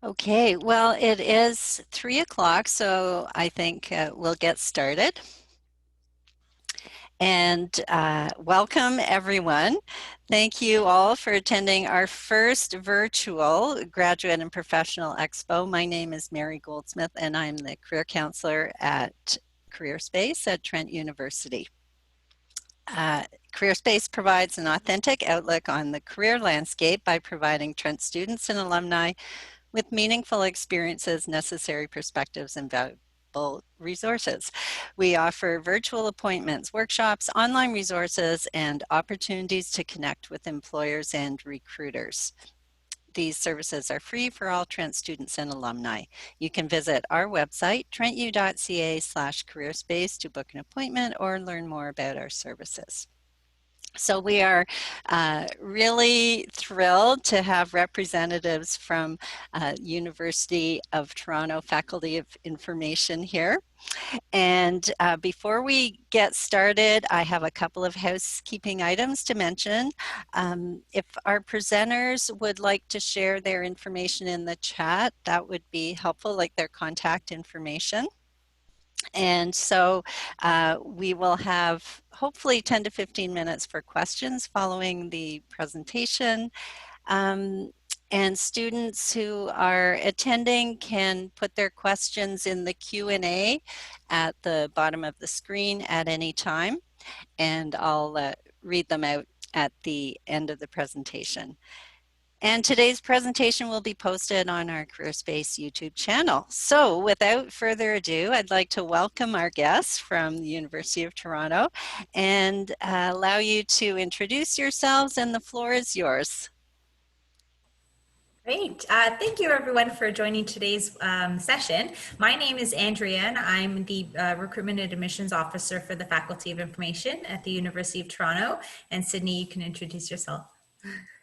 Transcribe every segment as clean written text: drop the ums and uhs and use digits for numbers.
Okay, well, it is 3 o'clock, so I think we'll get started. And welcome, everyone. Thank you all for attending our first virtual Graduate and Professional Expo. My name is Mary Goldsmith, and I'm the Career Counselor at Careerspace at Trent University. Careerspace provides an authentic outlook on the career landscape by providing Trent students and alumni with meaningful experiences, necessary perspectives, and valuable resources. We offer virtual appointments, workshops, online resources, and opportunities to connect with employers and recruiters. These services are free for all Trent students and alumni. You can visit our website, trentu.ca/careerspace, to book an appointment or learn more about our services. So we are really thrilled to have representatives from University of Toronto Faculty of Information here. And before we get started, I have a couple of housekeeping items to mention. If our presenters would like to share their information in the chat, that would be helpful, like their contact information. And so we will have hopefully 10 to 15 minutes for questions following the presentation. And students who are attending can put their questions in the Q&A at the bottom of the screen at any time, and I'll read them out at the end of the presentation. And today's presentation will be posted on our Careerspace YouTube channel. So without further ado, I'd like to welcome our guests from the University of Toronto and allow you to introduce yourselves, and the floor is yours. Great. Thank you, everyone, for joining today's session. My name is Andrea, and I'm the Recruitment and Admissions Officer for the Faculty of Information at the University of Toronto. And Sydney, you can introduce yourself.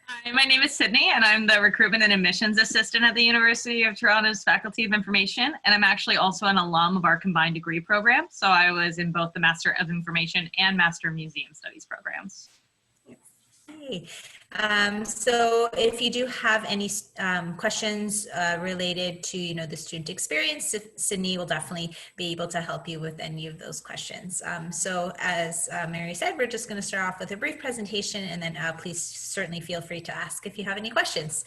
Hi, my name is Sydney, and I'm the Recruitment and Admissions Assistant at the University of Toronto's Faculty of Information, and I'm actually also an alum of our combined degree program, so I was in both the Master of Information and Master of Museum Studies programs. Hey. So if you do have any questions related to, the student experience, Sydney will definitely be able to help you with any of those questions. So as Mary said, we're just going to start off with a brief presentation, and then please certainly feel free to ask if you have any questions.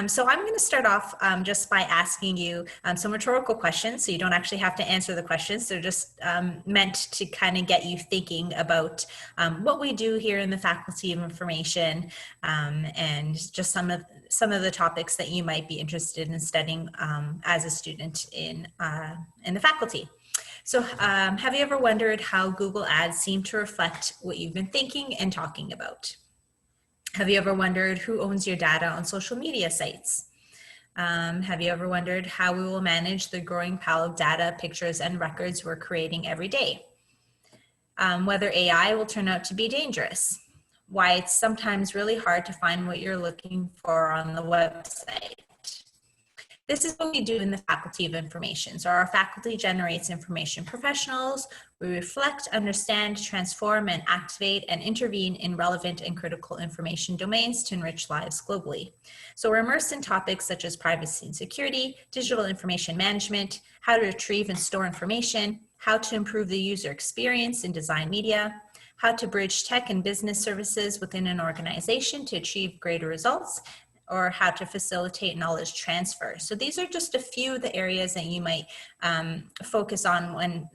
So I'm going to start off just by asking you some rhetorical questions, so you don't actually have to answer the questions. They're just meant to kind of get you thinking about what we do here in the Faculty of Information, and just some of the topics that you might be interested in studying as a student in the faculty. So have you ever wondered how Google Ads seem to reflect what you've been thinking and talking about? Have you ever wondered who owns your data on social media sites? Have you ever wondered how we will manage the growing pile of data, pictures, and records we're creating every day? Whether AI will turn out to be dangerous? Why it's sometimes really hard to find what you're looking for on the website. This is what we do in the Faculty of Information. So our faculty generates information professionals. We reflect, understand, transform, and activate and intervene in relevant and critical information domains to enrich lives globally. So we're immersed in topics such as privacy and security, digital information management, how to retrieve and store information, how to improve the user experience in design media, how to bridge tech and business services within an organization to achieve greater results, or how to facilitate knowledge transfer. So these are just a few of the areas that you might focus on when,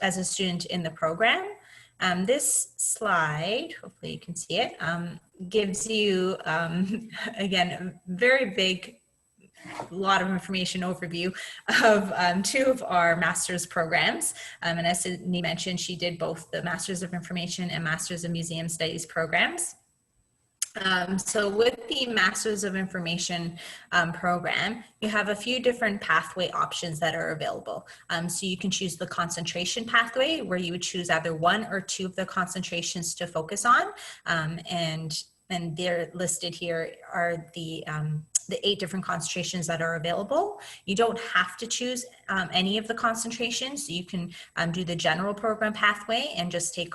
as a student in the program. This slide, hopefully you can see it, gives you, again, a very big, lot of information overview of two of our master's programs. And as Sydney mentioned, she did both the Masters of Information and Masters of Museum Studies programs. So with the Masters of Information program, you have a few different pathway options that are available. So you can choose the concentration pathway, where you would choose either one or two of the concentrations to focus on. And they're listed here are the 8 different concentrations that are available. You don't have to choose any of the concentrations. So you can do the general program pathway and just take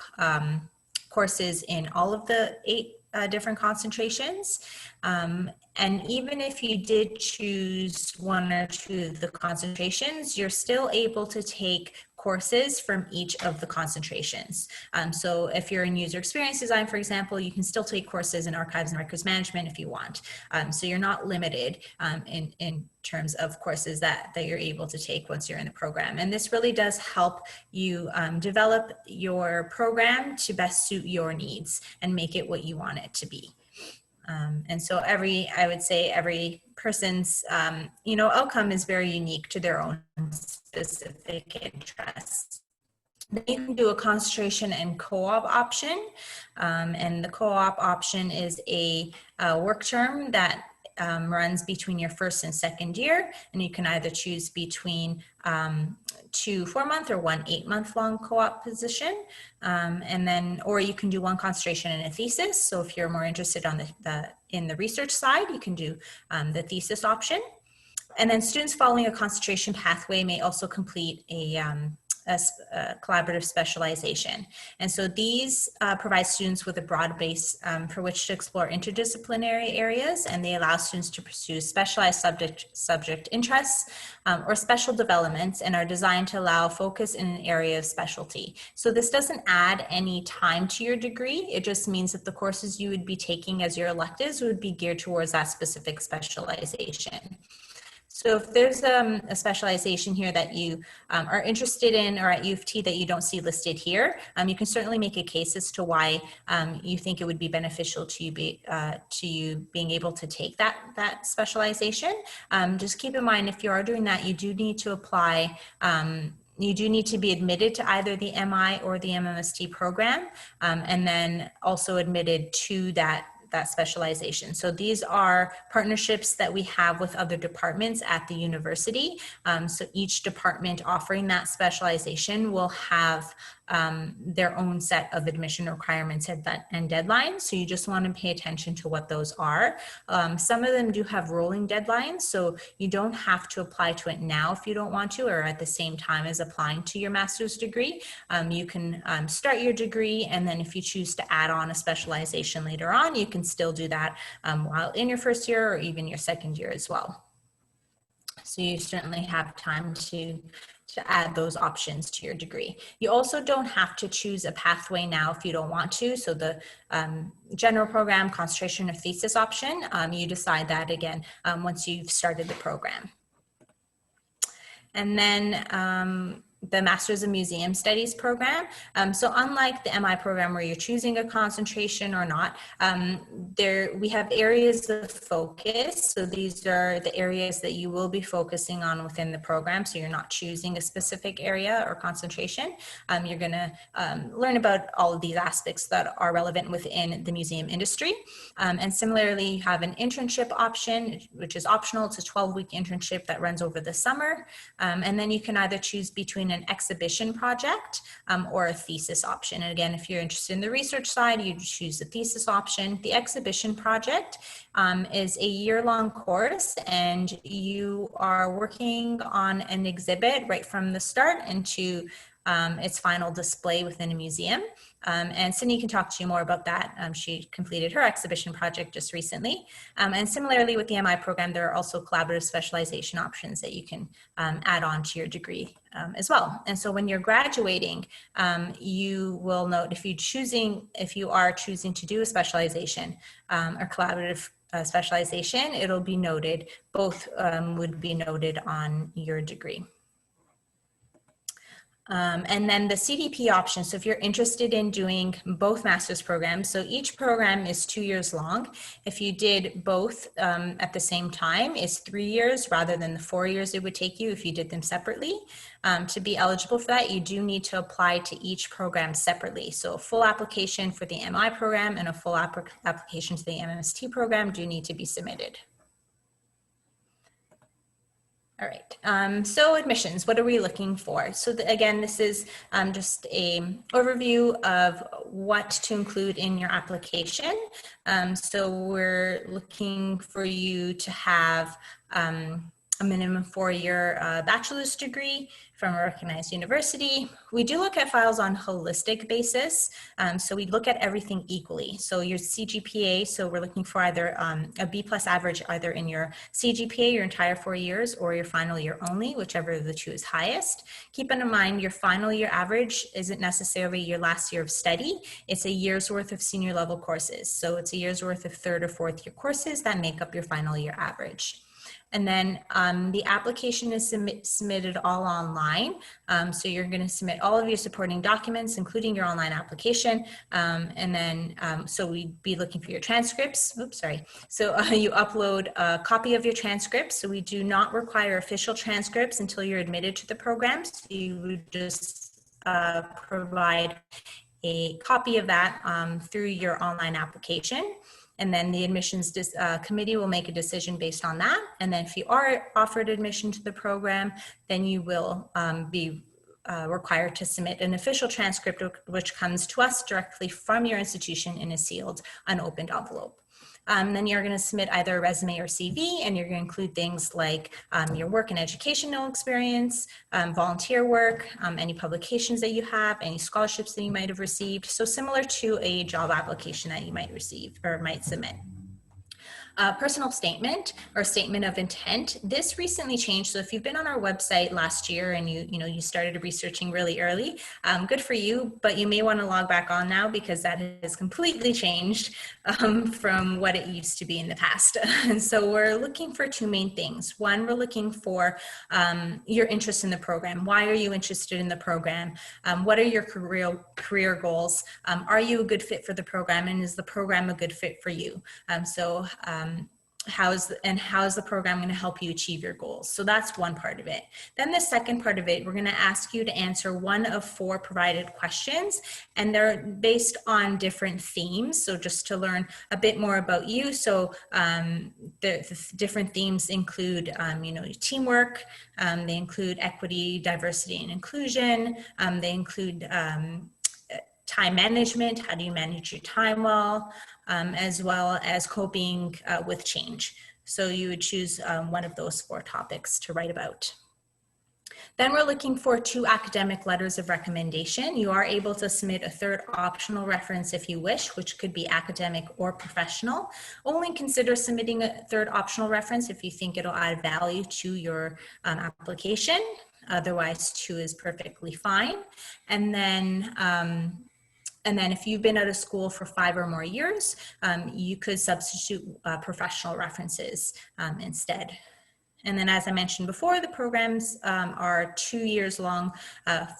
courses in all of the 8 different concentrations. And even if you did choose 1 or 2 of the concentrations, you're still able to take courses from each of the concentrations. So if you're in user experience design, for example, you can still take courses in archives and records management if you want. So you're not limited in terms of courses that you're able to take once you're in the program. And this really does help you develop your program to best suit your needs and make it what you want it to be. And so I would say every person's, outcome is very unique to their own specific interests. Then you can do a concentration and co-op option. And the co-op option is a work term that runs between your first and second year, and you can either choose between 2 4-month or 1 8-month long co-op position, and then, or you can do 1 concentration and a thesis. So if you're more interested on in the research side, you can do the thesis option. And then students following a concentration pathway may also complete a collaborative specialization. And so these provide students with a broad base for which to explore interdisciplinary areas, and they allow students to pursue specialized subject interests or special developments, and are designed to allow focus in an area of specialty. So this doesn't add any time to your degree. It just means that the courses you would be taking as your electives would be geared towards that specific specialization. So if there's a specialization here that you are interested in, or at U of T that you don't see listed here, you can certainly make a case as to why you think it would be beneficial to you being able to take that specialization. Just keep in mind, if you are doing that, you do need to apply. You do need to be admitted to either the MI or the MMST program, and then also admitted to that specialization. So these are partnerships that we have with other departments at the university. So each department offering that specialization will have their own set of admission requirements and deadlines. So you just want to pay attention to what those are. Some of them do have rolling deadlines, so you don't have to apply to it now if you don't want to, or at the same time as applying to your master's degree. You can start your degree, and then if you choose to add on a specialization later on, you can still do that while in your first year or even your second year as well. So you certainly have time to add those options to your degree. You also don't have to choose a pathway now if you don't want to. So the general program, concentration, or thesis option, you decide that again once you've started the program. And then the Masters of Museum Studies program. So unlike the MI program where you're choosing a concentration or not, we have areas of focus. So these are the areas that you will be focusing on within the program. So you're not choosing a specific area or concentration. You're gonna learn about all of these aspects that are relevant within the museum industry. And similarly, you have an internship option, which is optional. It's a 12-week internship that runs over the summer. And then you can either choose between an exhibition project or a thesis option. And again, if you're interested in the research side, you choose the thesis option. The exhibition project is a year-long course, and you are working on an exhibit right from the start into its final display within a museum. And Sydney can talk to you more about that. She completed her exhibition project just recently. And similarly with the MI program, there are also collaborative specialization options that you can add on to your degree as well. And so when you're graduating, you will note if you are choosing to do a specialization or collaborative specialization, it'll be noted, both would be noted on your degree. And then the CDP option. So if you're interested in doing both master's programs, so each program is 2 years long. If you did both at the same time, it's 3 years rather than the 4 years it would take you if you did them separately. To be eligible for that, you do need to apply to each program separately. So a full application for the MI program and a full application to the MMST program do need to be submitted. All right, so admissions, what are we looking for? So again, this is just an overview of what to include in your application. So we're looking for you to have a minimum 4-year bachelor's degree from a recognized university. We do look at files on a holistic basis. So we look at everything equally. So your CGPA, so we're looking for either a B+ average either in your CGPA, your entire 4 years, or your final year only, whichever of the two is highest. Keep in mind your final year average isn't necessarily your last year of study. It's a year's worth of senior level courses. So it's a year's worth of 3rd or 4th year courses that make up your final year average. And then the application is submitted all online. So you're going to submit all of your supporting documents, including your online application. And then, so we'd be looking for your transcripts. Oops, sorry. So you upload a copy of your transcripts. So we do not require official transcripts until you're admitted to the program. So you would just provide a copy of that through your online application. And then the admissions committee will make a decision based on that. And then if you are offered admission to the program, then you will be required to submit an official transcript, which comes to us directly from your institution in a sealed, unopened envelope. Then you're going to submit either a resume or CV, and you're going to include things like your work and educational experience, volunteer work, any publications that you have, any scholarships that you might have received. So similar to a job application that you might receive or might submit. Personal statement or statement of intent. This recently changed. So if you've been on our website last year and you started researching really early, good for you, but you may want to log back on now because that has completely changed from what it used to be in the past. And so we're looking for 2 main things. One, we're looking for your interest in the program. Why are you interested in the program? What are your career goals? Are you a good fit for the program, and is the program a good fit for you? How is the program going to help you achieve your goals? So that's one part of it. Then the second part of it, we're going to ask you to answer one of 4 provided questions, and they're based on different themes. So just to learn a bit more about you. So the different themes include, teamwork. They include equity, diversity, and inclusion. They include time management. How do you manage your time well? As well as coping with change. So you would choose one of those 4 topics to write about. Then we're looking for 2 academic letters of recommendation. You are able to submit a 3rd optional reference if you wish, which could be academic or professional. Only consider submitting a 3rd optional reference if you think it'll add value to your application. Otherwise, 2 is perfectly fine. And then if you've been out of school for 5 or more years, you could substitute professional references instead. And then, as I mentioned before, the programs are 2 years long,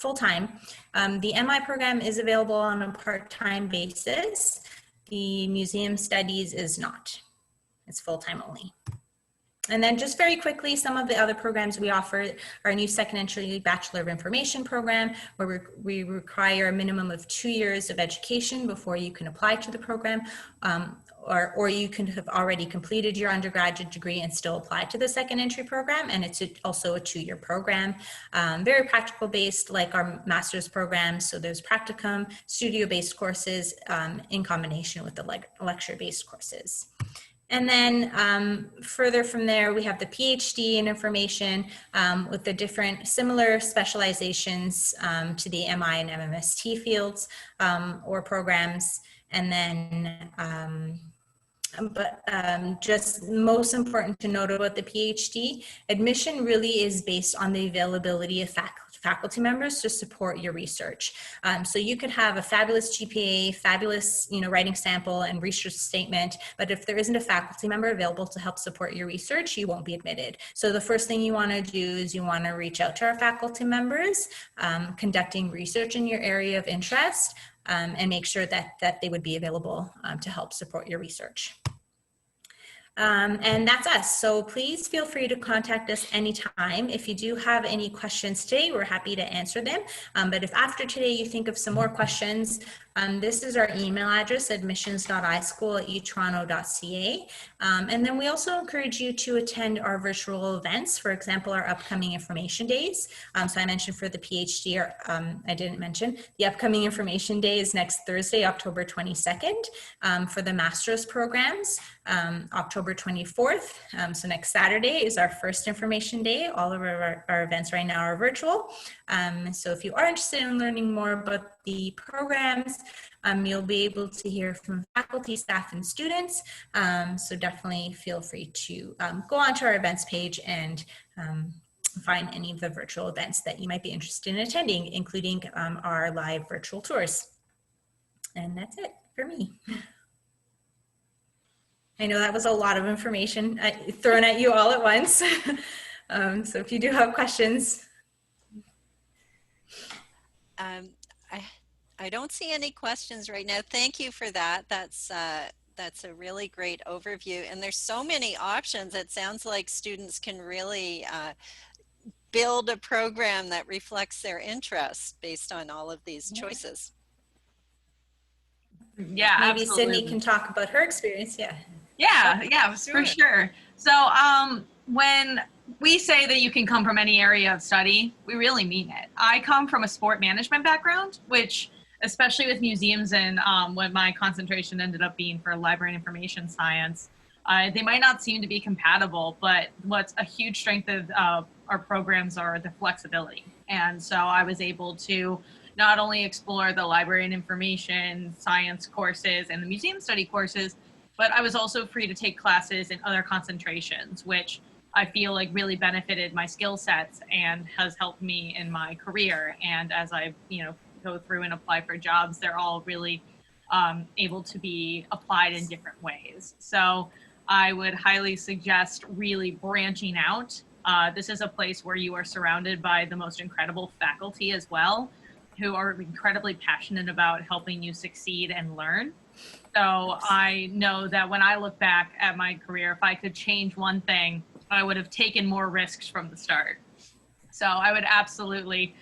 full-time. The MI program is available on a part-time basis. The museum studies is not. It's full-time only. And then just very quickly, some of the other programs we offer are a new second entry Bachelor of Information program, where we require a minimum of 2 years of education before you can apply to the program, or you can have already completed your undergraduate degree and still apply to the second entry program, and it's also a 2-year program. Very practical based, like our master's program. So there's practicum, studio-based courses in combination with the lecture-based courses. And then further from there, we have the PhD in information with the different similar specializations to the MI and MMST fields or programs. And then, just most important to note about the PhD, admission really is based on the availability of faculty members to support your research. So you could have a fabulous GPA, fabulous writing sample and research statement, but if there isn't a faculty member available to help support your research, you won't be admitted. So the first thing you want to do is you want to reach out to our faculty members conducting research in your area of interest, and make sure that they would be available to help support your research. And that's us. So please feel free to contact us anytime. If you do have any questions today, we're happy to answer them. But if after today you think of some more questions, this is our email address, admissions.ischool@utoronto.ca. And then we also encourage you to attend our virtual events, for example, our upcoming information days. So I mentioned for the PhD, I didn't mention, the upcoming information day is next Thursday, October 22nd. For the master's programs, October October 24th. So next Saturday is our first information day. All of our events right now are virtual. So if you are interested in learning more about the programs, you'll be able to hear from faculty, staff, and students. So definitely feel free to go onto our events page and find any of the virtual events that you might be interested in attending, including our live virtual tours. And that's it for me. I know that was a lot of information thrown at you all at once. So if you do have questions. I don't see any questions right now. Thank you for that. That's a really great overview. And there's so many options. It sounds like students can really build a program that reflects their interests based on all of these choices. Yeah, maybe absolutely. Sydney can talk about her experience. Yeah, for sure. So when we say that you can come from any area of study, we really mean it. I come from a sport management background, which especially with museums and what my concentration ended up being for library and information science, they might not seem to be compatible, but what's a huge strength of our programs are the flexibility. And so I was able to not only explore the library and information science courses and the museum study courses, but I was also free to take classes in other concentrations, which I feel like really benefited my skill sets and has helped me in my career. And as I, go through and apply for jobs, they're all really able to be applied in different ways. So I would highly suggest really branching out. This is a place where you are surrounded by the most incredible faculty as well, who are incredibly passionate about helping you succeed and learn. So I know that when I look back at my career, if I could change one thing, I would have taken more risks from the start. So I would absolutely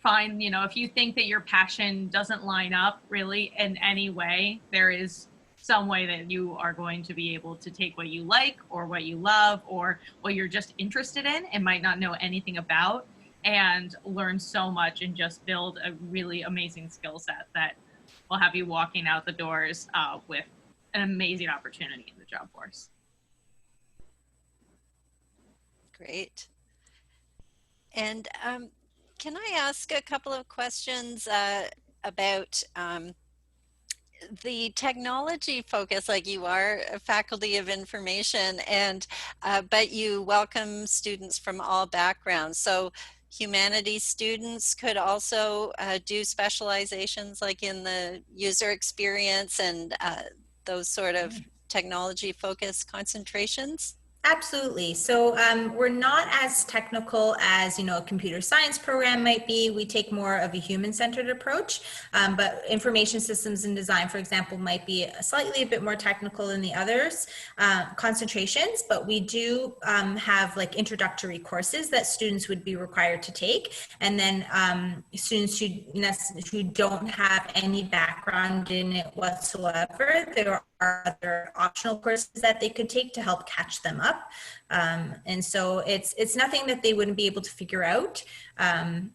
find, if you think that your passion doesn't line up really in any way, there is some way that you are going to be able to take what you like or what you love or what you're just interested in and might not know anything about, and learn so much and just build a really amazing skill set that will have you walking out the doors with an amazing opportunity in the job force. Great. And can I ask a couple of questions about the technology focus? Like, you are a faculty of information, and but you welcome students from all backgrounds. So humanities students could also do specializations like in the user experience and those sort of technology focused concentrations? Absolutely. So we're not as technical as a computer science program might be. We take more of a human-centered approach, but information systems and design, for example, might be slightly a bit more technical than the others concentrations. But we do have like introductory courses that students would be required to take, and then students who don't have any background in it whatsoever, there are other optional courses that they could take to help catch them up. And so it's nothing that they wouldn't be able to figure out. And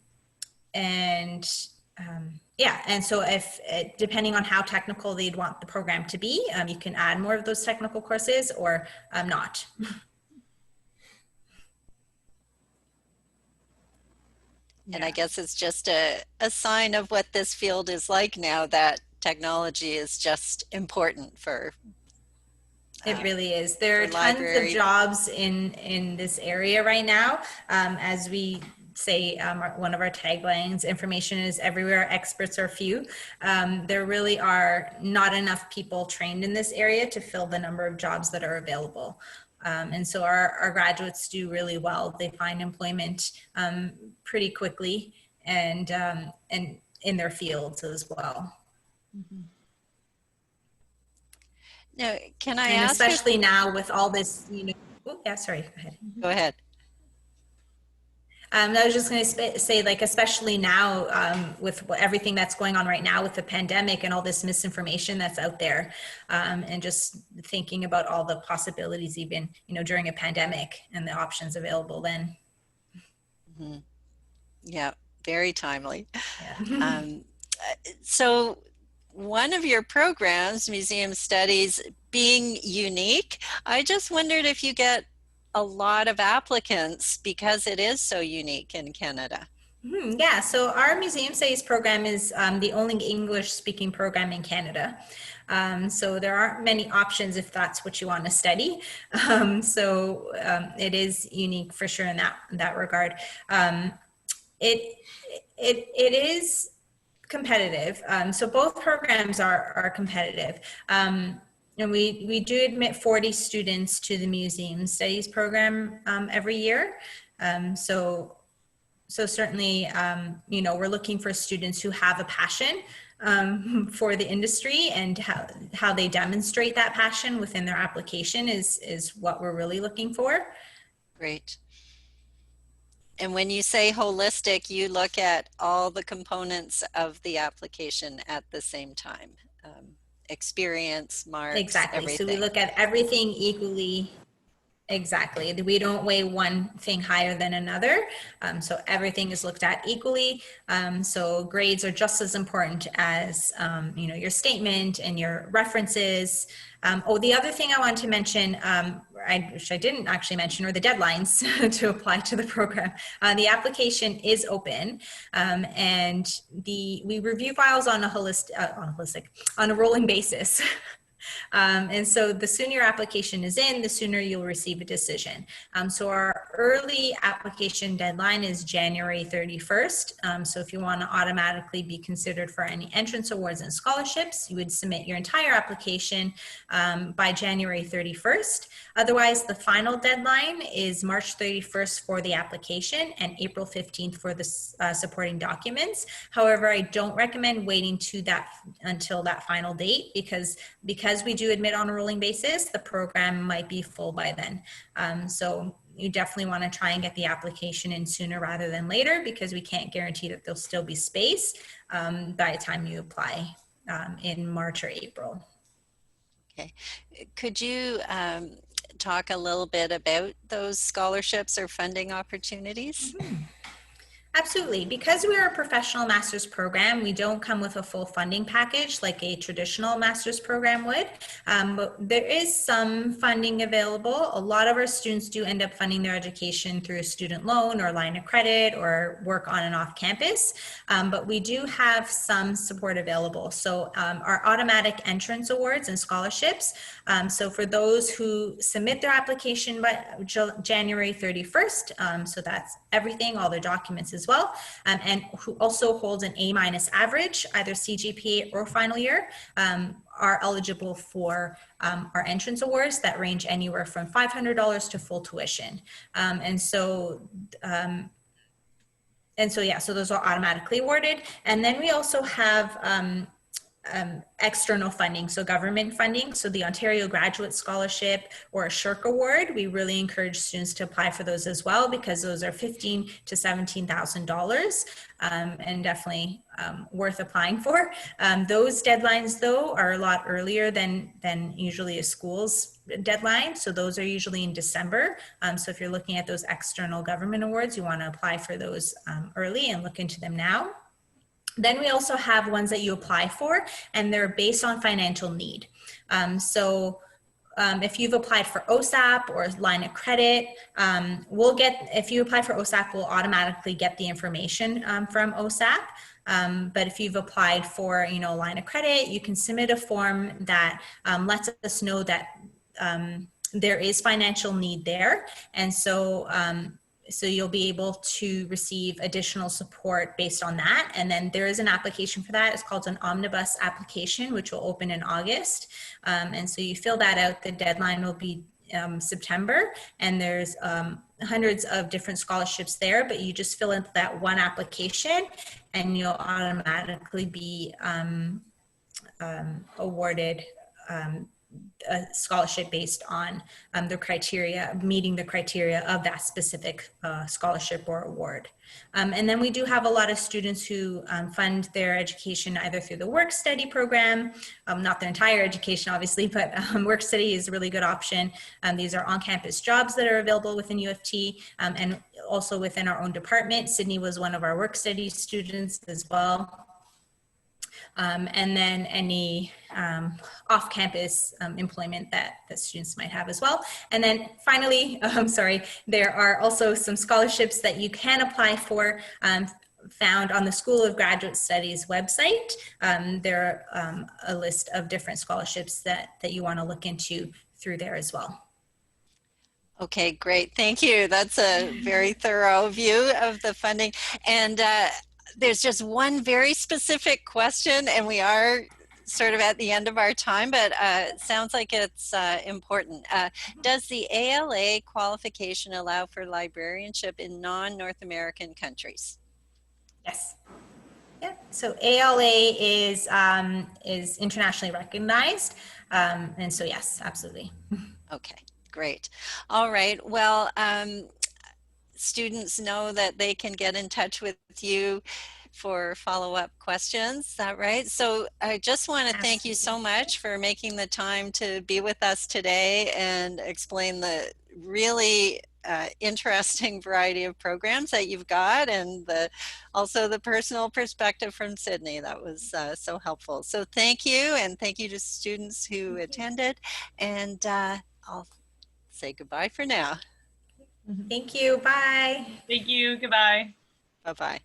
so if depending on how technical they'd want the program to be, you can add more of those technical courses or not. And I guess it's just a sign of what this field is like now, that technology is just important for it really is. There are tons of jobs in this area right now. As we say, one of our taglines, information is everywhere, experts are few. There really are not enough people trained in this area to fill the number of jobs that are available. And so our graduates do really well. They find employment pretty quickly and in their fields as well. Mm-hmm. Now, can I and ask? Especially now with all this, sorry, go ahead. Go ahead. I was just going to say, like, especially now with everything that's going on right now with the pandemic and all this misinformation that's out there, and just thinking about all the possibilities even, during a pandemic and the options available then. Mm-hmm. Yeah, very timely. Yeah. So one of your programs, Museum Studies, being unique, I just wondered if you get a lot of applicants because it is so unique in Canada. Yeah, so our Museum Studies program is the only English-speaking program in Canada. So there aren't many options if that's what you want to study. It is unique for sure in that regard. It is competitive. So both programs are competitive. And we do admit 40 students to the Museum Studies program every year. So certainly, we're looking for students who have a passion for the industry, and how they demonstrate that passion within their application is what we're really looking for. Great. And when you say holistic, you look at all the components of the application at the same time. Experience, marks, Exactly. So we everything. look at everything equally. Exactly. We don't weigh one thing higher than another. So everything is looked at equally. So grades are just as important as, your statement and your references. The other thing I want to mention, which I didn't actually mention, are the deadlines to apply to the program. The application is open, and we review files on on a rolling basis. And so the sooner your application is in, the sooner you'll receive a decision. So our early application deadline is January 31st. So if you want to automatically be considered for any entrance awards and scholarships, you would submit your entire application by January 31st. Otherwise, the final deadline is March 31st for the application and April 15th for the supporting documents. However, I don't recommend waiting until that final date, because we do admit on a rolling basis, the program might be full by then. So you definitely want to try and get the application in sooner rather than later, because we can't guarantee that there'll still be space by the time you apply in March or April. Okay. Could you talk a little bit about those scholarships or funding opportunities? Mm-hmm. Absolutely. Because we're a professional master's program, we don't come with a full funding package like a traditional master's program would, but there is some funding available. A lot of our students do end up funding their education through a student loan or line of credit or work on and off campus, but we do have some support available. So our automatic entrance awards and scholarships, so for those who submit their application by January 31st, so that's everything, all their documents as well, and who also holds an A- average, either CGPA or final year, are eligible for our entrance awards that range anywhere from $500 to full tuition. So those are automatically awarded. And then we also have external funding, so government funding, so the Ontario Graduate Scholarship or a SHIRK Award. We really encourage students to apply for those as well, because those are $15,000 to $17,000, and definitely worth applying for. Those deadlines, though, are a lot earlier than usually a school's deadline, so those are usually in December. So if you're looking at those external government awards, you want to apply for those early and look into them now. Then we also have ones that you apply for, and they're based on financial need. If you've applied for OSAP or line of credit, if you apply for OSAP, we'll automatically get the information from OSAP. But if you've applied for, line of credit, you can submit a form that lets us know that there is financial need there. And so you'll be able to receive additional support based on that. And then there is an application for that. It's called an omnibus application, which will open in August. And so you fill that out. The deadline will be September, and there's hundreds of different scholarships there, but you just fill in that one application and you'll automatically be awarded a scholarship based on meeting the criteria of that specific scholarship or award. And then we do have a lot of students who fund their education either through the work study program, not their entire education obviously, but work study is a really good option. These are on-campus jobs that are available within U of T, and also within our own department. Sydney was one of our work study students as well. and then any off-campus employment that students might have as well. And then finally, there are also some scholarships that you can apply for, found on the School of Graduate Studies website. There are a list of different scholarships that you want to look into through there as well. Okay, great. Thank you. That's a very thorough view of the funding. And there's just one very specific question, and we are sort of at the end of our time, but it sounds like it's important. Does the ALA qualification allow for librarianship in non-North American countries? Yes. Yeah. So ALA is internationally recognized, and so yes, absolutely. Okay, great. All right. Well, students know that they can get in touch with you for follow-up questions. Is that right? So I just want to thank you so much for making the time to be with us today and explain the really interesting variety of programs that you've got, and also the personal perspective from Sydney. That was so helpful. So thank you, and thank you to students who attended, and I'll say goodbye for now. Thank you. Bye. Thank you. Goodbye. Bye-bye.